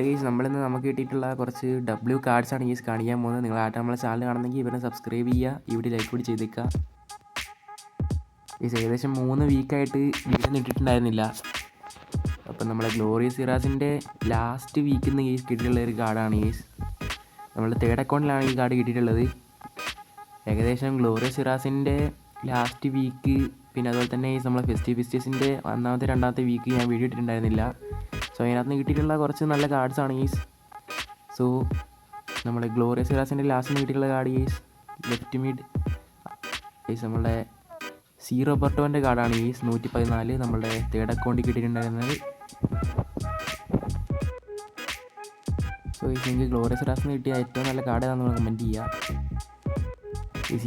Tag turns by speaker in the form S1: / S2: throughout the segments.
S1: Guys നമ്മളിന്ന് നമുക്ക് കിട്ടിയിട്ടുള്ള കുറച്ച് W കാർഡ്സാണ് ഗൈസ് കാണിക്കാൻ പോകുന്നത്. നിങ്ങൾ ആയിട്ട് നമ്മളെ ചാനൽ കാണുന്നെങ്കിൽ ഇവരെ സബ്സ്ക്രൈബ് ചെയ്യുക, ഇവിടെ ലൈക്ക് കൂടി ചെയ്തേക്കുക. ഗൈസ് ഏകദേശം 3 വീക്കായിട്ട് വീഡിയോ ഇട്ടിട്ടുണ്ടായിരുന്നില്ല. അപ്പം നമ്മളെ ഗ്ലോറിയസ് സിറാസിൻ്റെ ലാസ്റ്റ് വീക്കിൽ നിന്ന് ഗൈസ് കിട്ടിയിട്ടുള്ള ഒരു കാർഡാണ് ഗൈസ്. നമ്മളുടെ തേർഡ് അക്കൗണ്ടിലാണ് ഈ കാർഡ് കിട്ടിയിട്ടുള്ളത്. ഏകദേശം ഗ്ലോറിയസ് സിറാസിൻ്റെ ലാസ്റ്റ് വീക്ക്, പിന്നെ അതുപോലെ തന്നെ നമ്മളെ ഫെസ്റ്റിവിസ്റ്റേഴ്സിൻ്റെ ഒന്നാമത്തെ രണ്ടാമത്തെ വീക്ക് ഞാൻ വീഡിയോ ഇട്ടിട്ടുണ്ടായിരുന്നില്ല. സോ അതിനകത്ത് നിന്ന് കിട്ടിയിട്ടുള്ള കുറച്ച് നല്ല കാർഡ്സാണ് ഗൈസ്. സോ നമ്മുടെ ഗ്ലോറിയസ് സിറാസിൻ്റെ ലാസ്റ്റിന് കിട്ടിയിട്ടുള്ള card guys left mid guys നമ്മളുടെ സി റോബർട്ടോൻ്റെ കാർഡാണ് ഗൈസ് 114 നമ്മളുടെ തേർഡ് അക്കൗണ്ടിൽ കിട്ടിയിട്ടുണ്ടായിരുന്നത്. സോ ഗൈസ് നിങ്ങൾക്ക് ഗ്ലോറിയസ് സിറാസിന് കിട്ടിയ ഏറ്റവും നല്ല കാർഡ് ഏതാണെന്ന് കമൻറ്റ് ചെയ്യുക.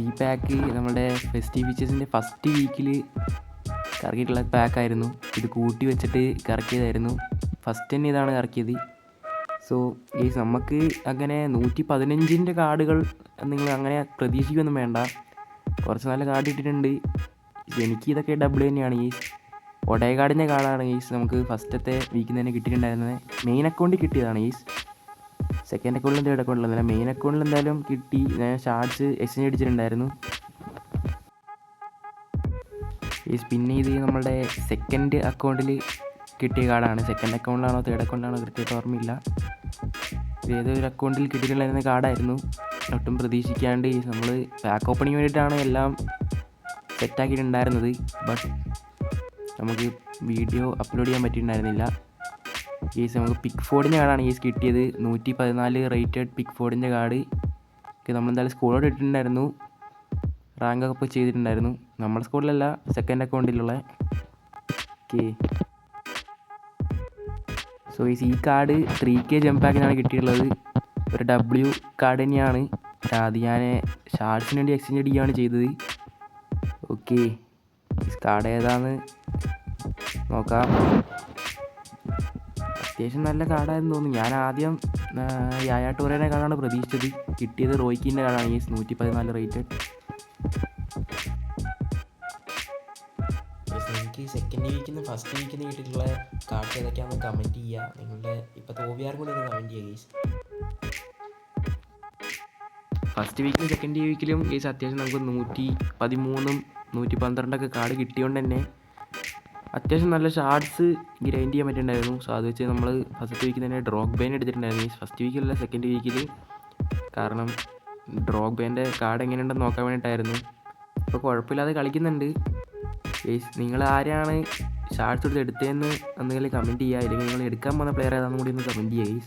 S1: ഈ പാക്ക് നമ്മുടെ ഫെസ്റ്റീവ് ഫീച്ചേഴ്സിൻ്റെ ഫസ്റ്റ് വീക്കിൽ കറക്കിയിട്ടുള്ള പാക്കായിരുന്നു. ഇത് കൂട്ടി വെച്ചിട്ട് കറക്കിയതായിരുന്നു. ഫസ്റ്റ് തന്നെ ഇതാണ് ഇറക്കിയത്. സോ ഈ നമുക്ക് അങ്ങനെ 115ൻ്റെ കാർഡുകൾ നിങ്ങൾ അങ്ങനെ പ്രതീക്ഷിക്കൊന്നും വേണ്ട. കുറച്ച് നല്ല കാർഡ് ഇട്ടിട്ടുണ്ട്. എനിക്ക് ഇതൊക്കെ ഡബിൾ തന്നെയാണ് ഈ ഒടേ കാർഡിൻ്റെ കാർഡാണ് ഈസ് നമുക്ക് ഫസ്റ്റത്തെ വീക്കിൽ തന്നെ കിട്ടിയിട്ടുണ്ടായിരുന്നത്. മെയിൻ അക്കൗണ്ടിൽ കിട്ടിയതാണ് ഈസ്. സെക്കൻഡ് അക്കൗണ്ടിലും തേർഡ് അക്കൗണ്ടിലും മെയിൻ അക്കൗണ്ടിൽ എന്തായാലും കിട്ടി. ഞാൻ ഷാർട്സ് എക്സ്ചേഞ്ച് അടിച്ചിട്ടുണ്ടായിരുന്നു. ഈസ് പിന്നെ ഇത് നമ്മുടെ സെക്കൻഡ് അക്കൗണ്ടിൽ കിട്ടിയ കാർഡാണ്. സെക്കൻഡ് അക്കൗണ്ടിലാണോ തേർഡ് അക്കൗണ്ടിലാണോ കൃത്യമായിട്ട് ഓർമ്മയില്ല. ഏതൊരു അക്കൗണ്ടിൽ കിട്ടിയിട്ടുണ്ടായിരുന്ന കാർഡായിരുന്നു. ഒട്ടും പ്രതീക്ഷിക്കാണ്ട് നമ്മൾ പാക്ക് ഓപ്പണിങ് വേണ്ടിയിട്ടാണ് എല്ലാം സെറ്റാക്കിയിട്ടുണ്ടായിരുന്നത്. ബട്ട് നമുക്ക് വീഡിയോ അപ്ലോഡ് ചെയ്യാൻ പറ്റിയിട്ടുണ്ടായിരുന്നില്ല. ഈസ് നമുക്ക് പിക്ക് ഫോർഡിൻ്റെ കാർഡാണ് ഈസ് കിട്ടിയത്. 114 റേറ്റഡ് പിക്ക് ഫോർഡിൻ്റെ കാർഡ് നമ്മളെന്തായാലും സ്കോഡ് ഇട്ടിട്ടുണ്ടായിരുന്നു. റാങ്കൊക്കെ ഇപ്പോൾ ചെയ്തിട്ടുണ്ടായിരുന്നു. നമ്മുടെ സ്കോഡിലല്ല, സെക്കൻഡ് അക്കൗണ്ടിലുള്ള. ഓക്കെ, സോ ഈ കാർഡ് 3K ജംപ് പാക്കിനാണ് കിട്ടിയിട്ടുള്ളത്. ഒരു W കാർഡ് തന്നെയാണ്. അത് ഞാൻ ഷാർട്സിന് വേണ്ടി എക്സ്ചേഞ്ച് അടിക്കുകയാണ് ചെയ്തത്. ഓക്കെ, ഈ കാർഡ് ഏതാണെന്ന് നോക്കാം. അത്യാവശ്യം നല്ല കാർഡായെന്ന് തോന്നുന്നു. ഞാൻ ആദ്യം യായ ടൂറേൻ്റെ കാർഡാണ് പ്രതീക്ഷിച്ചത്. കിട്ടിയത് റോയ്ക്കിൻ്റെ കാർഡാണ് ഈ 114 റേറ്റഡ്. എനിക്ക് സെക്കൻഡ് വീക്കിൽ നിന്ന് ഫസ്റ്റ് വീക്കിൽ നിന്ന് കിട്ടിയിട്ടുള്ള കാർഡ്സ് ഏതൊക്കെയാണെന്ന് കമൻറ്റ് ചെയ്യുക. നിങ്ങളുടെ ഇപ്പോഴത്തെ OBR കൂടി ഒന്ന് കമൻറ്റ് ചെയ്യുക ഗൈസ്. ഫസ്റ്റ് വീക്കിലും സെക്കൻഡ് വീക്കിലും ഗൈസ് അത്യാവശ്യം നമുക്ക് 113 112 കാർഡ് കിട്ടിയോണ്ട് തന്നെ അത്യാവശ്യം നല്ല ഷാർട്സ് ഗ്രൈൻഡ് ചെയ്യാൻ പറ്റുന്നുണ്ടായിരുന്നു. സോ അത് വെച്ച് നമ്മൾ ഫസ്റ്റ് വീക്കിൽ തന്നെ ഡ്രോഗ് ബൈൻ എടുത്തിട്ടുണ്ടായിരുന്നു. ഫസ്റ്റ് വീക്കിലല്ല, സെക്കൻഡ് വീക്കിൽ. കാരണം ഡ്രോഗ് ബൈൻ്റെ കാർഡ് എങ്ങനെയുണ്ടെന്ന് നോക്കാൻ വേണ്ടിയിട്ടായിരുന്നു. ഇപ്പോൾ കുഴപ്പമില്ലാതെ കളിക്കുന്നുണ്ട്. നിങ്ങൾ ആരെയാണ് ഷാർട്സ് എടുത്തതെന്ന് എന്തെങ്കിലും കമൻറ്റ് ചെയ്യുക. അല്ലെങ്കിൽ നിങ്ങൾ എടുക്കാൻ പോകുന്ന പ്ലെയർ ഏതാണെന്ന് കൂടി ഒന്ന് കമൻറ്റ് ചെയ്യുക.